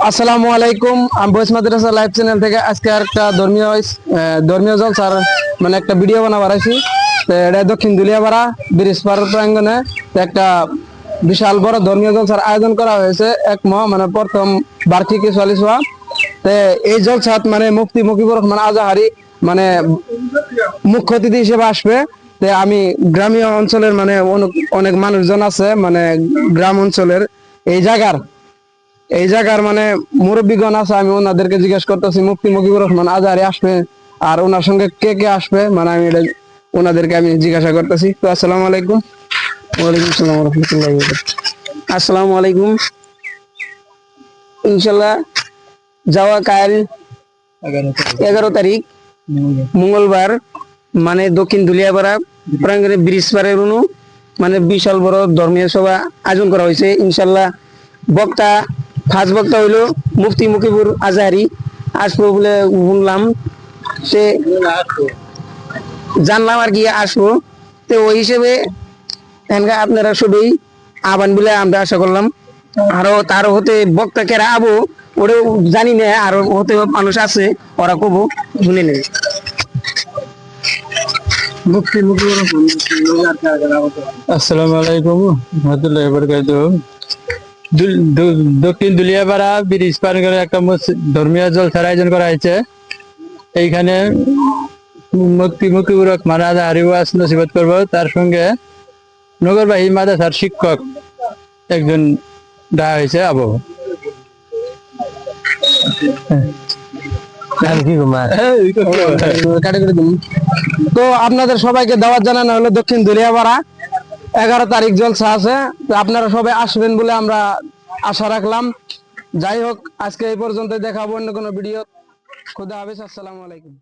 আসসালামু আলাইকুম। আমি বয়েস মাদ্রাসা লাইভ চ্যানেল থেকে আজকে একটা ধর্মীয় জলসার মানে একটা ভিডিও বানাবার আছি। তো এটা দক্ষিণ দুলিয়াপাড়া ব্রিজ পার প্রাঙ্গণে একটা বিশাল বড় ধর্মীয় জলসার আয়োজন করা হয়েছে মানে প্রথম বার্ষিকী চল্লিশওয়া। তো এই জলসাত মানে মুফতি মুজিবুর রহমান আজহারি মানে মুখ্য অতিথি হিসেবে আসবে। তো আমি গ্রামীণ অঞ্চলের মানে অনেক মানুষজন আছে মানে গ্রাম অঞ্চলের এই জায়গার মানে মুরব্বীগণ আছে, আমি ওনাদেরকে জিজ্ঞেস করতেছি মুফতি মুজিবুর রহমান আজহারি আসবে আর ওনার সঙ্গে কে কে আসবে, মানে আমি এটা ওনাদেরকে আমি জিজ্ঞাসা করতেছি। তো আসসালামু আলাইকুম। ওয়ালাইকুম আসসালাম রহমতুল্লাহ। আসসালামু আলাইকুম। ইনশাল্লাহ যাওয়া কাল 11 তারিখ মঙ্গলবার মানে দক্ষিণ দুলিয়াপাড়া প্রাঙ্গণে ব্রিজ পারের মানে বিশাল বড় ধর্মীয় সভা আয়োজন করা হয়েছে। ইনশাল্লাহ বক্তা ফার্স্ট বক্তা হইলো মুফতি মুজিবুর আজহারি আসবো বলে শুনলাম, সে জানলাম আর কি আসবো। তো ওই হিসেবে আপনারা সবাই আহ্বান বলে আমরা আশা করলাম। আরো তার হতে বক্তা কেরা আবো ওটাও জানি না, আরো হতে মানুষ আছে ওরা কবো শুনে নেবে। আসসালামু আলাইকুম রহমতুল্লাহি ওয়া বারাকাতুহু। দক্ষিণ দুলিয়াপাড়া ব্রিজ পার করে একটা ধর্মীয় জলসার আয়োজন করা হয়েছে। এইখানে মুফতি মুজিবুর রহমান আজহারি ওয়াজ নসিহত করবো, তার সঙ্গে নগরবাহী মাদ্রাসার শিক্ষক একজন দেওয়া হয়েছে আবু। তো আপনাদের সবাইকে দাওয়াত জানানো হলো দক্ষিণ দুলিয়াপাড়া 11 তারিখ জলসা আছে। তো আপনারা সবাই আসবেন বলে আমরা আশা রাখলাম। যাই হোক, আজকে এই পর্যন্ত দেখাবো অন্য কোনো ভিডিও। খুদা হাফেজ। আসসালামু আলাইকুম।